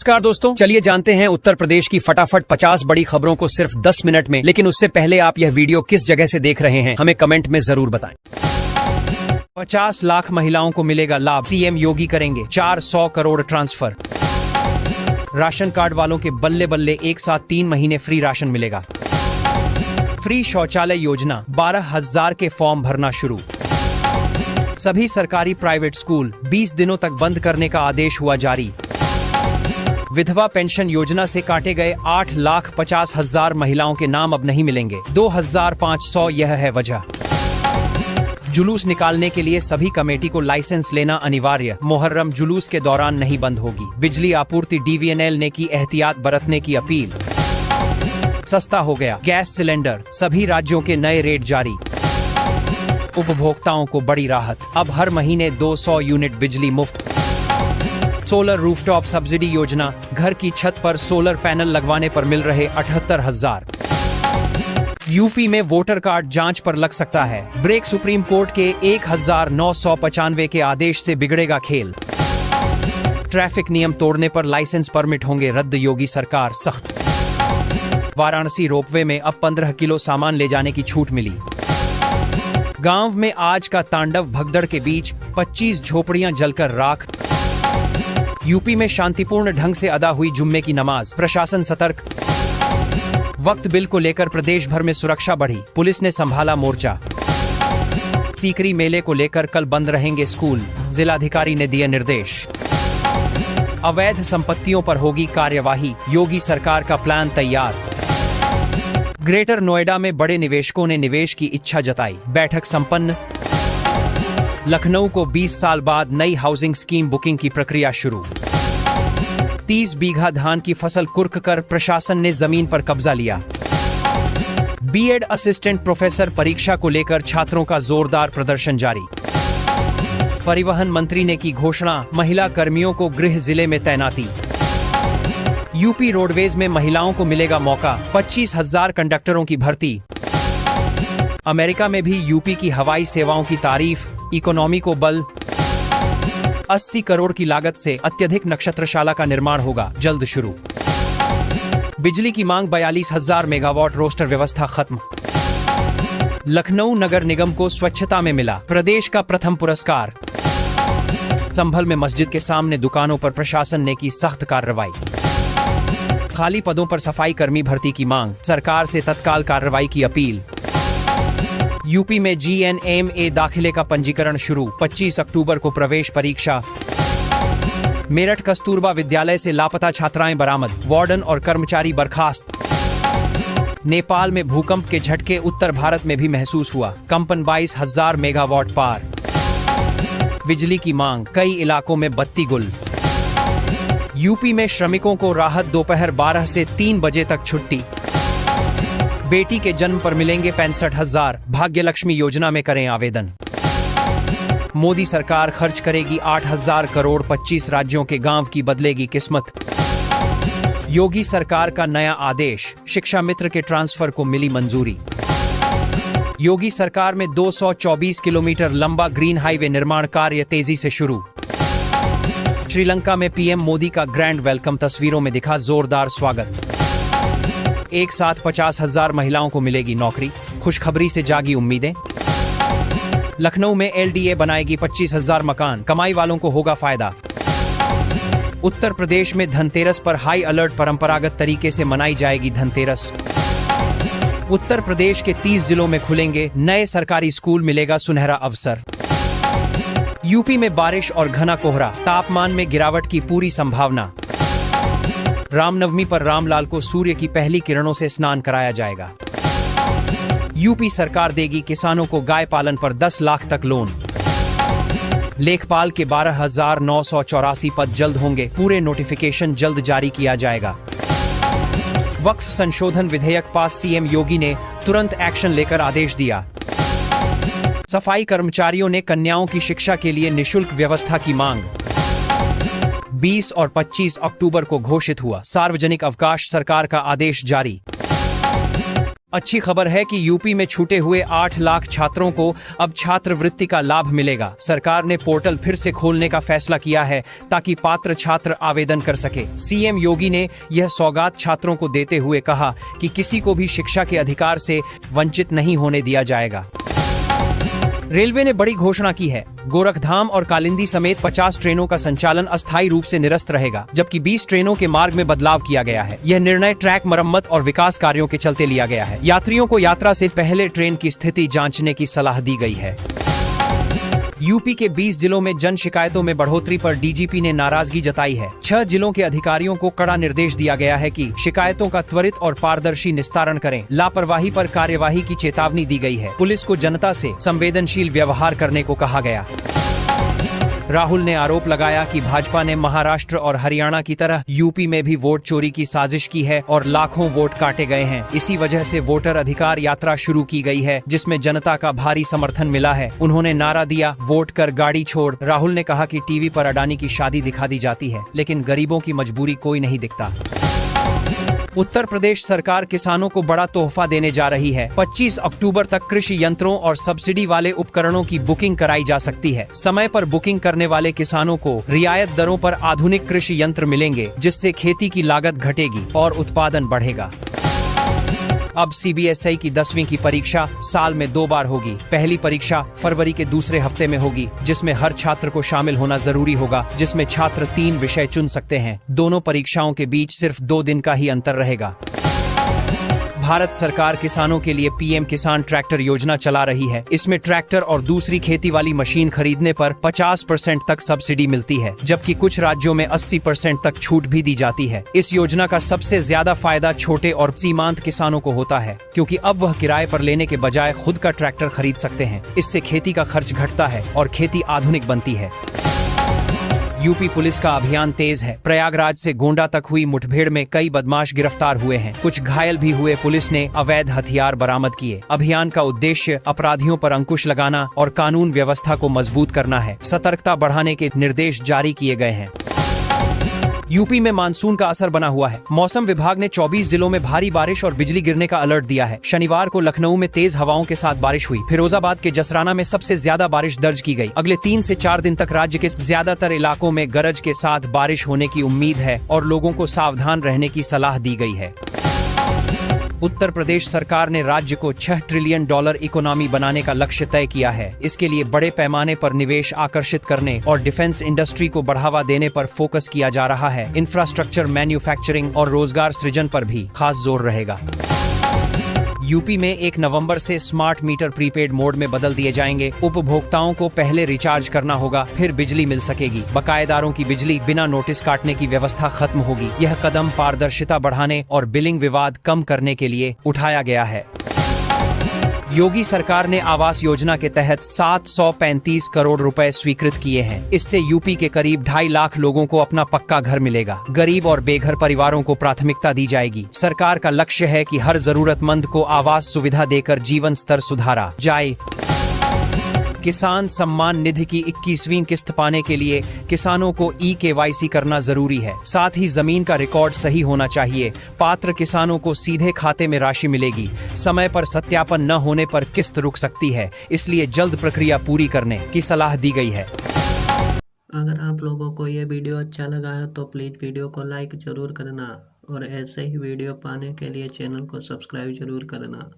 नमस्कार दोस्तों, चलिए जानते हैं उत्तर प्रदेश की फटाफट 50 बड़ी खबरों को सिर्फ 10 मिनट में। लेकिन उससे पहले आप यह वीडियो किस जगह से देख रहे हैं हमें कमेंट में जरूर बताएं। 50 लाख महिलाओं को मिलेगा लाभ, सीएम योगी करेंगे 400 करोड़ ट्रांसफर। राशन कार्ड वालों के बल्ले बल्ले एक साथ 3 महीने फ्री राशन मिलेगा। फ्री शौचालय योजना, 12,000 के फॉर्म भरना शुरू। सभी सरकारी प्राइवेट स्कूल 20 दिनों तक बंद करने का आदेश हुआ जारी। विधवा पेंशन योजना से काटे गए 8,50,000 महिलाओं के नाम अब नहीं मिलेंगे, 2,500 यह है वजह। जुलूस निकालने के लिए सभी कमेटी को लाइसेंस लेना अनिवार्य, मुहर्रम जुलूस के दौरान नहीं बंद होगी। बिजली आपूर्ति डीवीएनएल ने की एहतियात बरतने की अपील। सस्ता हो गया गैस सिलेंडर, सभी राज्यों के नए रेट जारी। उपभोक्ताओं को बड़ी राहत, अब हर महीने 200 यूनिट बिजली मुफ्त। सोलर रूफटॉप सब्सिडी योजना, घर की छत पर सोलर पैनल लगवाने पर मिल रहे 78,000। यूपी में वोटर कार्ड जांच पर लग सकता है ब्रेक, सुप्रीम कोर्ट के 1995 के आदेश से बिगड़ेगा खेल। ट्रैफिक नियम तोड़ने पर लाइसेंस परमिट होंगे रद्द, योगी सरकार सख्त। वाराणसी रोपवे में अब 15 किलो सामान ले जाने की छूट मिली। गांव में आज का तांडव, भगदड़ के बीच 25 झोपड़ियां जलकर राख। यूपी में शांतिपूर्ण ढंग से अदा हुई जुम्मे की नमाज, प्रशासन सतर्क। वक्त बिल को लेकर प्रदेश भर में सुरक्षा बढ़ी, पुलिस ने संभाला मोर्चा। सीकरी मेले को लेकर कल बंद रहेंगे स्कूल, जिलाधिकारी ने दिए निर्देश। अवैध संपत्तियों पर होगी कार्यवाही, योगी सरकार का प्लान तैयार। ग्रेटर नोएडा में बड़े निवेशकों ने निवेश की इच्छा जताई, बैठक संपन्न। लखनऊ को 20 साल बाद नई हाउसिंग स्कीम बुकिंग की प्रक्रिया शुरू। 30 बीघा धान की फसल कुर्क कर प्रशासन ने जमीन पर कब्जा लिया। बीएड असिस्टेंट प्रोफेसर परीक्षा को लेकर छात्रों का जोरदार प्रदर्शन जारी। परिवहन मंत्री ने की घोषणा, महिला कर्मियों को गृह जिले में तैनाती। यूपी रोडवेज में महिलाओं को मिलेगा मौका, 25,000 कंडक्टरों की भर्ती। अमेरिका में भी यूपी की हवाई सेवाओं की तारीफ, इकोनॉमी को बल। 80 करोड़ की लागत से अत्यधिक नक्षत्रशाला का निर्माण होगा, जल्द शुरू। बिजली की मांग 42,000 मेगावाट, रोस्टर व्यवस्था खत्म। लखनऊ नगर निगम को स्वच्छता में मिला प्रदेश का प्रथम पुरस्कार। संभल में मस्जिद के सामने दुकानों पर प्रशासन ने की सख्त कार्रवाई। खाली पदों पर सफाई कर्मी भर्ती की मांग, सरकार से तत्काल कार्रवाई की अपील। यूपी में जीएनएमए दाखिले का पंजीकरण शुरू, 25 अक्टूबर को प्रवेश परीक्षा। मेरठ कस्तूरबा विद्यालय से लापता छात्राएं बरामद, वार्डन और कर्मचारी बर्खास्त। नेपाल में भूकंप के झटके उत्तर भारत में भी महसूस हुआ, कंपन 22,000 मेगावाट पार। बिजली की मांग, कई इलाकों में बत्ती गुल। यूपी में श्रमिकों को राहत, दोपहर 12 से 3 बजे तक छुट्टी। बेटी के जन्म पर मिलेंगे 65,000, भाग्य लक्ष्मी योजना में करें आवेदन। मोदी सरकार खर्च करेगी 8,000 करोड़, 25 राज्यों के गांव की बदलेगी किस्मत। योगी सरकार का नया आदेश, शिक्षा मित्र के ट्रांसफर को मिली मंजूरी। योगी सरकार में 224 किलोमीटर लंबा ग्रीन हाईवे निर्माण कार्य तेजी से शुरू। श्रीलंका में पीएम मोदी का ग्रैंड वेलकम, तस्वीरों में दिखा जोरदार स्वागत। एक साथ 50,000 महिलाओं को मिलेगी नौकरी, खुशखबरी से जागी उम्मीदें। लखनऊ में एलडीए बनाएगी 25,000 मकान, कमाई वालों को होगा फायदा। उत्तर प्रदेश में धनतेरस पर हाई अलर्ट, परंपरागत तरीके से मनाई जाएगी धनतेरस। उत्तर प्रदेश के 30 जिलों में खुलेंगे नए सरकारी स्कूल, मिलेगा सुनहरा अवसर। यूपी में बारिश और घना कोहरा, तापमान में गिरावट की पूरी संभावना। रामनवमी पर रामलाल को सूर्य की पहली किरणों से स्नान कराया जाएगा। यूपी सरकार देगी किसानों को गाय पालन पर 10 लाख तक लोन। लेखपाल के 12,984 पद जल्द होंगे, पूरे नोटिफिकेशन जल्द जारी किया जाएगा। वक्फ संशोधन विधेयक पास, सीएम योगी ने तुरंत एक्शन लेकर आदेश दिया। सफाई कर्मचारियों ने कन्याओं की शिक्षा के लिए निःशुल्क व्यवस्था की मांग। 20 और 25 अक्टूबर को घोषित हुआ सार्वजनिक अवकाश, सरकार का आदेश जारी। अच्छी खबर है कि यूपी में छूटे हुए 8 लाख छात्रों को अब छात्रवृत्ति का लाभ मिलेगा। सरकार ने पोर्टल फिर से खोलने का फैसला किया है ताकि पात्र छात्र आवेदन कर सके। सीएम योगी ने यह सौगात छात्रों को देते हुए कहा कि किसी को भी शिक्षा के अधिकार से वंचित नहीं होने दिया जाएगा। रेलवे ने बड़ी घोषणा की है। गोरखधाम और कालिंदी समेत 50 ट्रेनों का संचालन अस्थायी रूप से निरस्त रहेगा, जबकि 20 ट्रेनों के मार्ग में बदलाव किया गया है। यह निर्णय ट्रैक मरम्मत और विकास कार्यों के चलते लिया गया है। यात्रियों को यात्रा से पहले ट्रेन की स्थिति जांचने की सलाह दी गई है। यूपी के 20 जिलों में जन शिकायतों में बढ़ोतरी पर डीजीपी ने नाराजगी जताई है। 6 जिलों के अधिकारियों को कड़ा निर्देश दिया गया है कि शिकायतों का त्वरित और पारदर्शी निस्तारण करें। लापरवाही पर कार्यवाही की चेतावनी दी गई है। पुलिस को जनता से संवेदनशील व्यवहार करने को कहा गया। राहुल ने आरोप लगाया कि भाजपा ने महाराष्ट्र और हरियाणा की तरह यूपी में भी वोट चोरी की साजिश की है और लाखों वोट काटे गए हैं। इसी वजह से वोटर अधिकार यात्रा शुरू की गई है, जिसमें जनता का भारी समर्थन मिला है। उन्होंने नारा दिया, वोट कर गाड़ी छोड़। राहुल ने कहा कि टीवी पर अडानी की शादी दिखा दी जाती है, लेकिन गरीबों की मजबूरी कोई नहीं दिखता। उत्तर प्रदेश सरकार किसानों को बड़ा तोहफा देने जा रही है। 25 अक्टूबर तक कृषि यंत्रों और सब्सिडी वाले उपकरणों की बुकिंग कराई जा सकती है। समय पर बुकिंग करने वाले किसानों को रियायत दरों पर आधुनिक कृषि यंत्र मिलेंगे, जिससे खेती की लागत घटेगी और उत्पादन बढ़ेगा। अब सीबीएसई की 10वीं की परीक्षा साल में 2 बार होगी। पहली परीक्षा फरवरी के दूसरे हफ्ते में होगी, जिसमें हर छात्र को शामिल होना जरूरी होगा, जिसमें छात्र 3 विषय चुन सकते हैं। दोनों परीक्षाओं के बीच सिर्फ 2 दिन का ही अंतर रहेगा। भारत सरकार किसानों के लिए पीएम किसान ट्रैक्टर योजना चला रही है। इसमें ट्रैक्टर और दूसरी खेती वाली मशीन खरीदने पर 50% तक सब्सिडी मिलती है, जबकि कुछ राज्यों में 80% तक छूट भी दी जाती है। इस योजना का सबसे ज्यादा फायदा छोटे और सीमांत किसानों को होता है, क्योंकि अब वह किराए पर लेने के बजाय खुद का ट्रैक्टर खरीद सकते हैं। इससे खेती का खर्च घटता है और खेती आधुनिक बनती है। यूपी पुलिस का अभियान तेज है। प्रयागराज से गोंडा तक हुई मुठभेड़ में कई बदमाश गिरफ्तार हुए हैं। कुछ घायल भी हुए। पुलिस ने अवैध हथियार बरामद किए। अभियान का उद्देश्य अपराधियों पर अंकुश लगाना और कानून व्यवस्था को मजबूत करना है। सतर्कता बढ़ाने के निर्देश जारी किए गए हैं। यूपी में मानसून का असर बना हुआ है। मौसम विभाग ने 24 जिलों में भारी बारिश और बिजली गिरने का अलर्ट दिया है। शनिवार को लखनऊ में तेज हवाओं के साथ बारिश हुई। फिरोजाबाद के जसराना में सबसे ज्यादा बारिश दर्ज की गई। अगले 3 से 4 दिन तक राज्य के ज्यादातर इलाकों में गरज के साथ बारिश होने की उम्मीद है और लोगों को सावधान रहने की सलाह दी गई है। उत्तर प्रदेश सरकार ने राज्य को $6 ट्रिलियन इकोनॉमी बनाने का लक्ष्य तय किया है। इसके लिए बड़े पैमाने पर निवेश आकर्षित करने और डिफेंस इंडस्ट्री को बढ़ावा देने पर फोकस किया जा रहा है। इंफ्रास्ट्रक्चर, मैन्युफैक्चरिंग और रोजगार सृजन पर भी खास जोर रहेगा। यूपी में 1 नवंबर से स्मार्ट मीटर प्रीपेड मोड में बदल दिए जाएंगे। उपभोक्ताओं को पहले रिचार्ज करना होगा, फिर बिजली मिल सकेगी। बकायेदारों की बिजली बिना नोटिस काटने की व्यवस्था खत्म होगी। यह कदम पारदर्शिता बढ़ाने और बिलिंग विवाद कम करने के लिए उठाया गया है। योगी सरकार ने आवास योजना के तहत 735 करोड़ रुपए स्वीकृत किए हैं। इससे यूपी के करीब 2.5 लाख लोगों को अपना पक्का घर मिलेगा। गरीब और बेघर परिवारों को प्राथमिकता दी जाएगी। सरकार का लक्ष्य है कि हर जरूरतमंद को आवास सुविधा देकर जीवन स्तर सुधारा जाए। किसान सम्मान निधि की 21वीं किस्त पाने के लिए किसानों को KYC करना जरूरी है। साथ ही जमीन का रिकॉर्ड सही होना चाहिए। पात्र किसानों को सीधे खाते में राशि मिलेगी। समय पर सत्यापन न होने पर किस्त रुक सकती है, इसलिए जल्द प्रक्रिया पूरी करने की सलाह दी गई है। अगर आप लोगों को ये वीडियो अच्छा लगा है तो प्लीज़ वीडियो को लाइक ज़रूर करना और ऐसे ही वीडियो पाने के लिए चैनल को सब्सक्राइब ज़रूर करना।